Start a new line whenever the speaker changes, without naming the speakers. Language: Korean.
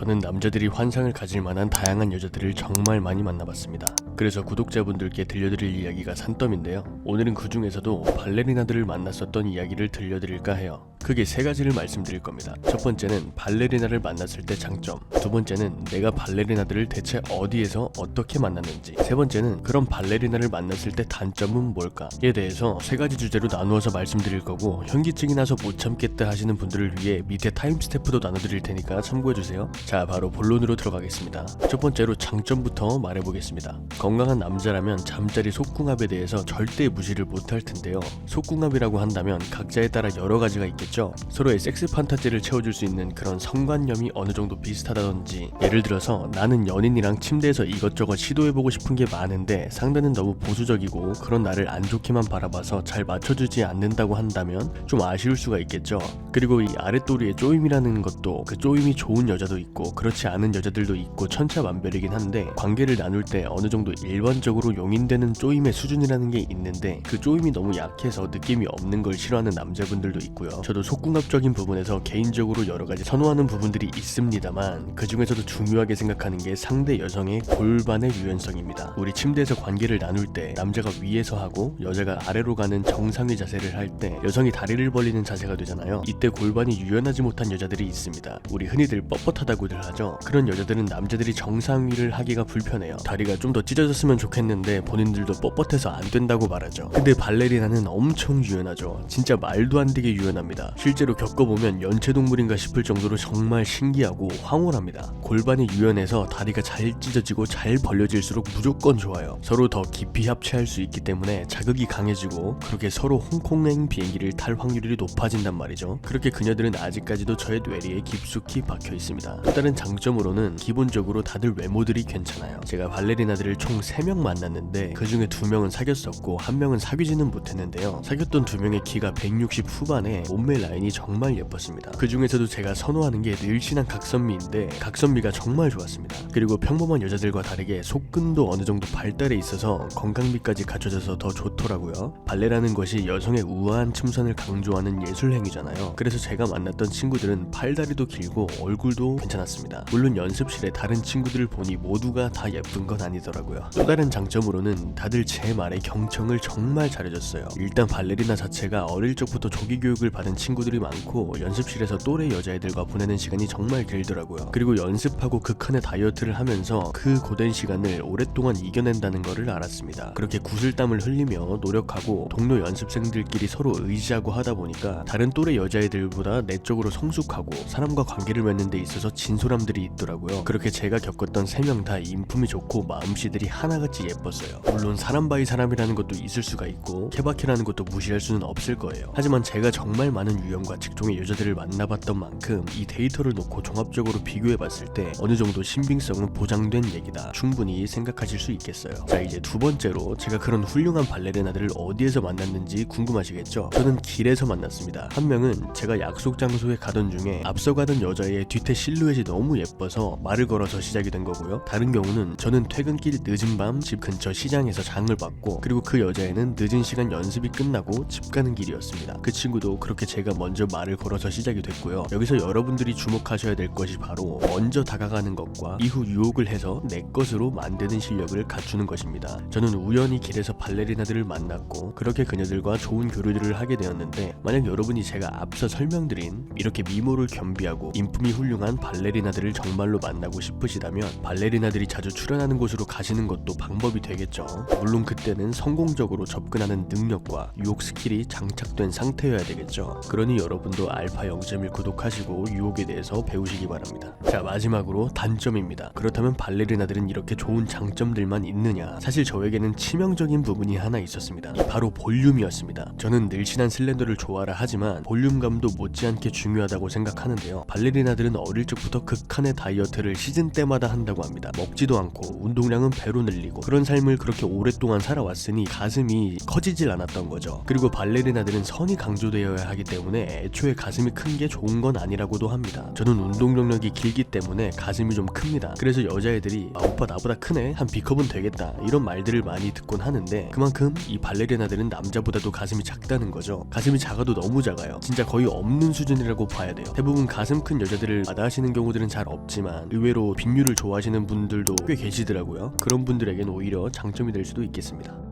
저는 남자들이 환상을 가질 만한 다양한 여자들을 정말 많이 만나봤습니다. 그래서 구독자분들께 들려드릴 이야기가 산더미인데요. 오늘은 그 중에서도 발레리나들을 만났었던 이야기를 들려드릴까 해요. 크게 세 가지를 말씀드릴 겁니다. 첫 번째는 발레리나를 만났을 때 장점, 두 번째는 내가 발레리나들을 대체 어디에서 어떻게 만났는지, 세 번째는 그런 발레리나를 만났을 때 단점은 뭘까에 대해서 세 가지 주제로 나누어서 말씀드릴 거고, 현기증이 나서 못 참겠다 하시는 분들을 위해 밑에 타임스탬프도 나눠드릴 테니까 참고해주세요. 자, 바로 본론으로 들어가겠습니다. 첫 번째로 장점부터 말해보겠습니다. 건강한 남자라면 잠자리 속궁합에 대해서 절대 무시를 못할 텐데요. 속궁합이라고 한다면 각자에 따라 여러 가지가 있겠죠. 서로의 섹스 판타지를 채워줄 수 있는 그런 성관념이 어느 정도 비슷하다든지, 예를 들어서 나는 연인이랑 침대에서 이것저것 시도해보고 싶은 게 많은데 상대는 너무 보수적이고 그런 나를 안 좋게만 바라봐서 잘 맞춰주지 않는다고 한다면 좀 아쉬울 수가 있겠죠. 그리고 이 아랫도리의 쪼임이라는 것도 그 쪼임이 좋은 여자도 있고 그렇지 않은 여자들도 있고 천차만별이긴 한데, 관계를 나눌 때 어느 정도 일반적으로 용인되는 쪼임의 수준이라는 게 있는데, 그 쪼임이 너무 약해서 느낌이 없는 걸 싫어하는 남자분들도 있고요. 저도 속궁합적인 부분에서 개인적으로 여러 가지 선호하는 부분들이 있습니다만, 그 중에서도 중요하게 생각하는 게 상대 여성의 골반의 유연성입니다. 우리 침대에서 관계를 나눌 때 남자가 위에서 하고 여자가 아래로 가는 정상의 자세를 할 때 여성이 다리를 벌리는 자세가 되잖아요. 이때 골반이 유연하지 못한 여자들이 있습니다. 우리 흔히들 뻣뻣하다고들 하죠. 그런 여자들은 남자들이 정상위를 하기가 불편해요. 다리가 좀 더 찢어졌으면 좋겠는데 본인들도 뻣뻣해서 안 된다고 말하죠. 근데 발레리나는 엄청 유연하죠. 진짜 말도 안 되게 유연합니다. 실제로 겪어보면 연체동물인가 싶을 정도로 정말 신기하고 황홀합니다. 골반이 유연해서 다리가 잘 찢어지고 잘 벌려질수록 무조건 좋아요. 서로 더 깊이 합체할 수 있기 때문에 자극이 강해지고 그렇게 서로 홍콩행 비행기를 탈 확률이 높아진단 말이죠. 그렇게 그녀들은 아직까지도 저의 뇌리에 깊숙이 박혀 있습니다. 또 다른 장점으로는 기본적으로 다들 외모들이 괜찮아요. 제가 발레리나들을 총 3명 만났는데 그 중에 2명은 사귀었었고 1명은 사귀지는 못했는데요. 사귀었던 2명의 키가 160 후반에 몸매 라인이 정말 예뻤습니다. 그 중에서도 제가 선호하는 게 늘씬한 각선미인데, 각선미가 정말 좋았습니다. 그리고 평범한 여자들과 다르게 속근도 어느 정도 발달해 있어서 건강미까지 갖춰져서 더 좋더라고요. 발레라는 것이 여성의 우아한 춤선을 강조하는 예술행위잖아요. 그래서 제가 만났던 친구들은 팔다리도 길고 얼굴도 괜찮았습니다. 물론 연습실에 다른 친구들을 보니 모두가 다 예쁜 건 아니더라고요. 또 다른 장점으로는 다들 제 말에 경청을 정말 잘해줬어요. 일단 발레리나 자체가 어릴 적부터 조기 교육을 받은 친구들이 많고 연습실에서 또래 여자애들과 보내는 시간이 정말 길더라고요. 그리고 연습하고 극한의 다이어트를 하면서 그 고된 시간을 오랫동안 이겨낸다는 거를 알았습니다. 그렇게 구슬땀을 흘리며 노력하고 동료 연습생들끼리 서로 의지하고 하다 보니까 다른 또래 여자애들보다 내적으로 성숙하고 사람과 관계를 맺는 데 있어서 진솔함들이 있더라고요. 그렇게 제가 겪었던 3명 다 인품이 좋고 마음씨들이 하나같이 예뻤어요. 물론 사람 바이 사람이라는 것도 있을 수가 있고 케바케라는 것도 무시할 수는 없을 거예요. 하지만 제가 정말 많은 유형과 직종의 여자들을 만나봤던 만큼 이 데이터를 놓고 종합적으로 비교해봤을 때 어느 정도 신빙성은 보장된 얘기다, 충분히 생각하실 수 있겠어요. 자, 이제 두 번째로 제가 그런 훌륭한 발레리나들을 어디에서 만났는지 궁금하시겠죠? 저는 길에서 만났습니다. 한 명은 제가 약속 장소에 가던 중에 앞서가던 여자의 뒤태 실루엣이 너무 예뻐서 말을 걸어서 시작이 된 거고요. 다른 경우는 저는 퇴근길 늦은 밤 집 근처 시장에서 장을 봤고, 그리고 그 여자애는 늦은 시간 연습이 끝나고 집 가는 길이었습니다. 그 친구도 그렇게 제가 먼저 말을 걸어서 시작이 됐고요. 여기서 여러분들이 주목하셔야 될 것이 바로 먼저 다가가는 것과 이후 유혹을 해서 내 것으로 만드는 실력을 갖추는 것입니다. 저는 우연히 길에서 발레리나들을 만났고 그렇게 그녀들과 좋은 교류들을 하게 되었는데, 만약 여러분이 제가 앞서 설명드린 이렇게 미모를 겸비하고 인품이 훌륭한 발레리나들을 정말로 만나고 싶으시다면 발레리나들이 자주 출연하는 곳으로 가시는 것도 방법이 되겠죠. 물론 그때는 성공적으로 접근하는 능력과 유혹 스킬이 장착된 상태여야 되겠죠. 그러니 여러분도 알파 0.1 구독하시고 유혹에 대해서 배우시기 바랍니다. 자, 마지막으로 단점입니다. 그렇다면 발레리나들은 이렇게 좋은 장점들만 있느냐? 사실 저에게는 치명적인 부분이 하나 있었습니다. 바로 볼륨이었습니다. 저는 늘씬한 슬렌더를 좋아라 하지만 볼륨감도 못지않게 중요하다고 생각하는데요. 발레리나들은 어릴 적부터 극한의 다이어트를 시즌 때마다 한다고 합니다. 먹지도 않고 운동량은 배로 스스로 늘리고 그런 삶을 그렇게 오랫동안 살아왔으니 가슴이 커지질 않았던 거죠. 그리고 발레리나들은 선이 강조되어야 하기 때문에 애초에 가슴이 큰 게 좋은 건 아니라고도 합니다. 저는 운동 경력이 길기 때문에 가슴이 좀 큽니다. 그래서 여자애들이 오빠 나보다 크네? 한 B컵은 되겠다 이런 말들을 많이 듣곤 하는데 그만큼 이 발레리나들은 남자보다도 가슴이 작다는 거죠. 가슴이 작아도 너무 작아요. 진짜 거의 없는 수준이라고 봐야 돼요. 대부분 가슴 큰 여자들을 마다하시는 경우들은 잘 없지만 의외로 빅류를 좋아하시는 분들도 꽤 계시더라고요. 그런 분들에겐 오히려 장점이 될 수도 있겠습니다.